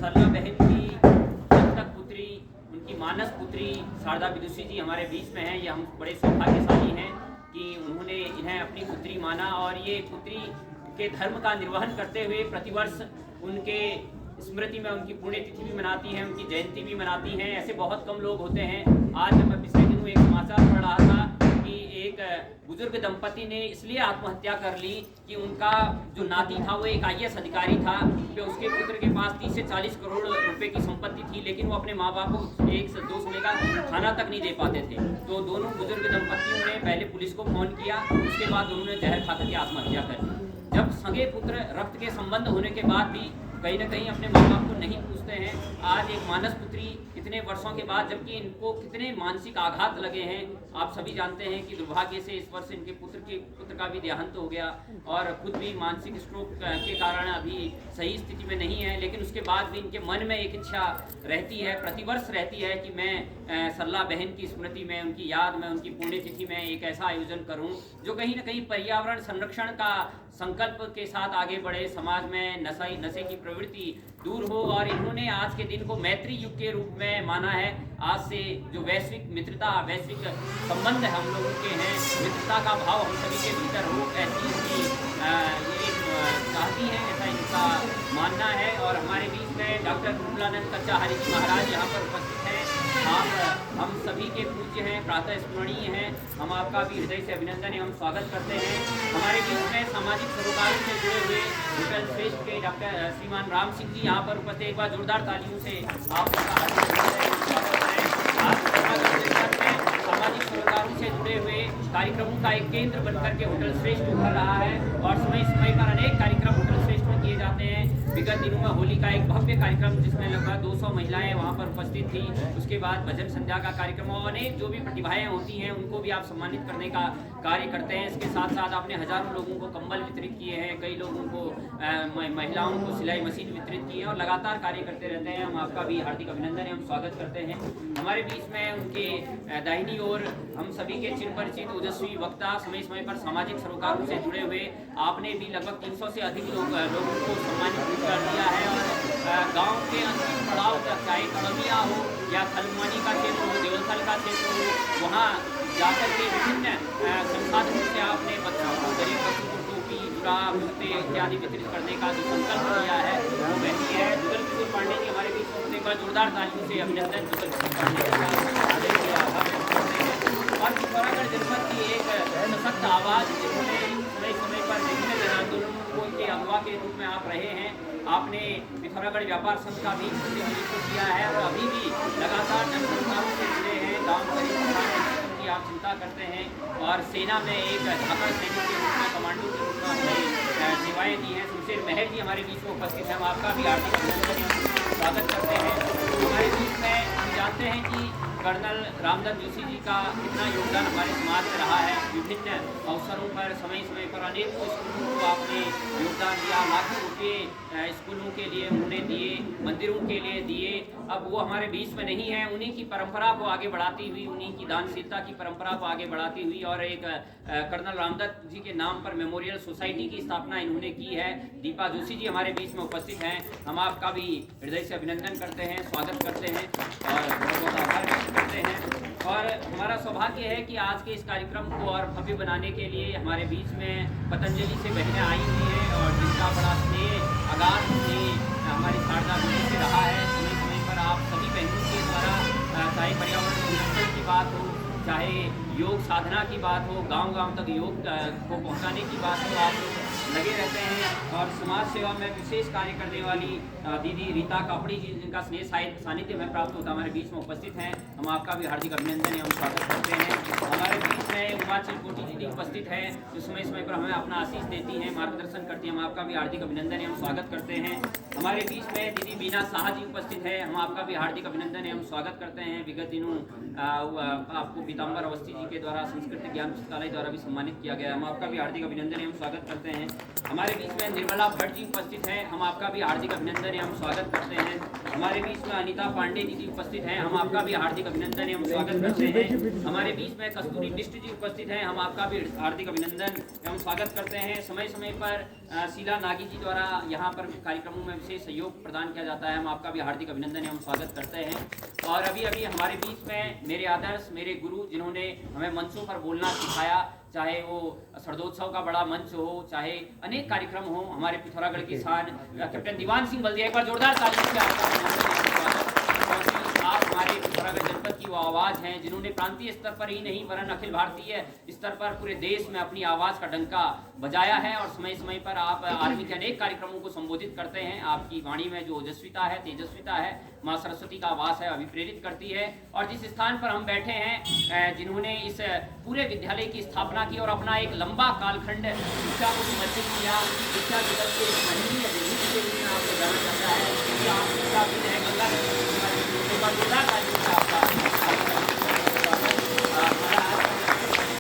सरला बहन की दत्तक पुत्री, उनकी मानस पुत्री शारदा विदुषी जी हमारे बीच में हैं। ये हम बड़े सौभाग्यशाली हैं कि उन्होंने इन्हें अपनी पुत्री माना और ये पुत्री के धर्म का निर्वहन करते हुए प्रतिवर्ष उनके स्मृति में उनकी पुण्यतिथि भी मनाती हैं, उनकी जयंती भी मनाती हैं। ऐसे बहुत कम लोग होते हैं। आज मैं पिछले दिनों एक समाचार पढ़ रहा था कि एक बुजुर्ग दंपति ने इसलिए आत्महत्या कर ली कि उनका जो नाती था वो एक IAS अधिकारी था, कि उसके पुत्र के पास 30 से 40 करोड़ रुपए की संपत्ति थी, लेकिन वो अपने माँ बाप को एक से दो समय का खाना तक नहीं दे पाते थे। तो दोनों बुजुर्ग दंपतियों ने पहले पुलिस को फोन किया, उसके बाद उन्होंने जहर खा करके आत्महत्या कर ली। जब सगे पुत्र रक्त के संबंध होने के बाद भी कहीं ना कहीं अपने माँ बाप को नहीं पूछते हैं। आज एक मानस पुत्री इतने वर्षों के बाद, जबकि इनको कितने मानसिक आघात लगे हैं। आप सभी जानते हैं कि दुर्भाग्य से इस वर्ष इनके पुत्र का भी देहांत हो गया और खुद भी मानसिक स्ट्रोक के कारण अभी सही स्थिति में नहीं है। लेकिन उसके बाद भी इनके मन में एक इच्छा रहती है, प्रतिवर्ष रहती है कि मैं सरला बहन की स्मृति में, उनकी याद में, उनकी पुण्यतिथि में एक ऐसा आयोजन करूं जो कहीं ना कहीं पर्यावरण संरक्षण का संकल्प के साथ आगे बढ़े, समाज में नशे की प्रवृत्ति दूर हो। और इन्होंने आज के दिन को मैत्री युग के रूप में माना है। आज से जो वैश्विक मित्रता, वैश्विक संबंध हम लोगों के हैं, मित्रता का भाव हम सभी के भीतर हो, ऐसी इनकी चाहती है, ऐसा इनका मानना है। और हमारे बीच में डॉक्टर निर्मलानंद कच्चाहारी जी महाराज यहाँ पर उपस्थित हैं। आप हम सभी के पूज्य हैं, प्रातः स्मरणीय हैं। हम आपका भी हृदय से अभिनंदन एवं स्वागत करते हैं। हमारे बीच में सामाजिक सरोकारों से जुड़े हुए होटल श्रेष्ठ के डॉक्टर श्रीमान राम सिंह जी यहाँ पर उपस्थित। एक बार जोरदार तालियों से आप सामाजिक सरोकारों से जुड़े हुए कार्यक्रमों का एक केंद्र बनकर के होटल श्रेष्ठ उभर रहा है और समय समय पर अनेक कार्यक्रम होटल श्रेष्ठ में किए जाते हैं। विगत दिनों में होली का एक भव्य कार्यक्रम जिसमें लगभग 200 महिलाएं वहां पर उपस्थित थी। उसके बाद भजन संध्या का कार्यक्रम और अनेक जो भी प्रतिभाएं होती हैं उनको भी आप सम्मानित करने का कार्य करते हैं। इसके साथ साथ आपने हजारों लोगों को कंबल वितरित किए हैं, कई लोगों को महिलाओं को सिलाई मशीन वितरित की है और लगातार कार्य करते रहते हैं। हम आपका भी हार्दिक अभिनंदन एवं स्वागत करते हैं। हमारे बीच में उनके दाहिनी ओर हम सभी के चिर परिचित ओजस्वी वक्ता, समय समय पर सामाजिक सरोकारों से जुड़े हुए, आपने भी लगभग 300 से अधिक लोगों को सम्मानित कर दिया है। और गांव के अंतिम पड़ाव तक, चाहे कड़मिया हो या खलमानी का क्षेत्र हो, देवथल का क्षेत्र हो, वहाँ जाकर के विभिन्न संसाधनों से आपने बच्चों को, गरीब बच्चों को टोपी, जुराब, जूते इत्यादि वितरित करने का जो संकल्प किया है वो वही है। जुगल किशोर पांडे जी हमारे बीच में, एक बार जोरदार तालियों से अभिनंदन जुगल किशोर पांडे और पिथौरागढ़ जनपद की एक सशक्त आवाज़, जिन्होंने समय समय पर विभिन्न जन आंदोलनों के अगवा के रूप में आप रहे हैं। आपने पिथौरागढ़ व्यापार संघ का भी प्रतिनिधित्व किया है और अभी भी लगातार जन संस्थानों से जुड़े हैं। गाँव गरीब की आप चिंता करते हैं और सेना में एक धाकड़ सैनिक के रूप में, कमांडो के रूप में अपनी सेवाएँ दी हैं। सुशील महर जी हमारे बीच में उपस्थित हैं। हम आपका भी हार्दिक अभिनंदन स्वागत करते हैं। हमारे बीच में हम जानते हैं कि कर्नल रामदत्त जोशी जी का कितना योगदान हमारे समाज में रहा है। विभिन्न अवसरों पर समय समय पर अनेकों स्कूलों को आपने योगदान दिया, लाखों रुपये स्कूलों के लिए उन्होंने दिए, मंदिरों के लिए दिए। अब वो हमारे बीच में नहीं है। उन्हीं की परंपरा को आगे बढ़ाती हुई, उन्हीं की दानशीलता की परंपरा को आगे बढ़ाती हुई और एक कर्नल रामदत्त जी के नाम पर मेमोरियल सोसाइटी की स्थापना इन्होंने की है। दीपा जोशी जी हमारे बीच में उपस्थित हैं। हम आपका भी हृदय से अभिनंदन करते हैं, स्वागत करते हैं और बहुत बहुत आभार व्यक्त करते हैं। और हमारा सौभाग्य है कि आज के इस कार्यक्रम को और भव्य बनाने के लिए हमारे बीच में पतंजलि से बहनें आई हुई हैं और जिनका बड़ा स्नेह अगाध हमारी शारदा बहन से रहा है। समय समय पर आप सभी बहनों के द्वारा चाहे पर्यावरण संरक्षण की बात हो, चाहे योग साधना की बात हो, गांव-गांव तक योग को पहुंचाने की बात हो, आप लगे रहते हैं। और समाज सेवा में विशेष कार्य करने वाली दीदी रीता कापड़ी जी, जिनका स्नेह सानिध्य में प्राप्त होता हमारे बीच में उपस्थित हैं। हम आपका भी हार्दिक अभिनंदन एवं स्वागत करते हैं। हमारे बीच में उमा चिलकोटी जी उपस्थित हैं, जो समय समय पर हमें अपना आशीष देती हैं, मार्गदर्शन करती हैं। हम आपका भी हार्दिक अभिनंदन एवं स्वागत करते हैं। हमारे बीच में दीदी बीना साहा जी उपस्थित है। हम आपका भी हार्दिक अभिनंदन एवं स्वागत करते हैं। विगत दिनों आपको पीताम्बर अवस्थी जी के द्वारा संस्कृत ज्ञान पुस्तकालय द्वारा भी सम्मानित किया गया। हम आपका भी हार्दिक अभिनंदन एवं स्वागत करते हैं। हमारे बीच में निर्मला भट्ट जी उपस्थित हैं। हम आपका भी हार्दिक अभिनंदन एवं स्वागत करते हैं। हमारे बीच में अनीता पांडे जी उपस्थित हैं, हम आपका भी हार्दिक अभिनंदन एवं स्वागत करते हैं। हमारे बीच में कस्तूरी बिष्ट जी उपस्थित हैं, हम आपका भी हार्दिक अभिनंदन एवं स्वागत करते हैं। समय समय पर शीला नागी जी द्वारा यहाँ पर कार्यक्रमों में विशेष सहयोग प्रदान किया जाता है, हम आपका भी हार्दिक अभिनंदन एवं स्वागत करते हैं। और अभी अभी हमारे बीच में मेरे आदर्श, मेरे गुरु, जिन्होंने हमें मंचों पर बोलना सिखाया, चाहे वो शरदोत्सव का बड़ा मंच हो, चाहे अनेक कार्यक्रम हो, हमारे पिथौरागढ़ की शान कैप्टन दीवान सिंह बल्दिया, एक बार जोरदार तालियों से आप हमारे पिथौरागढ़ जनपद की वो आवाज़ हैं जिन्होंने प्रांतीय स्तर पर ही नहीं वरन अखिल भारतीय स्तर पर पूरे देश में अपनी आवाज़ का डंका बजाया है। और समय समय पर आप आर्मी के अनेक कार्यक्रमों को संबोधित करते हैं। आपकी वाणी में जो ओजस्विता है, तेजस्विता है, माँ सरस्वती का आवास है, अभिप्रेरित करती है। और जिस स्थान पर हम बैठे हैं, जिन्होंने इस पूरे विद्यालय की स्थापना की और अपना एक लंबा कालखंड शिक्षा को समर्पित किया, शिक्षा जगत के महनीय विभूति के रूप में आपको जाना जाता है। आप शिक्षाविद हैं, गंगा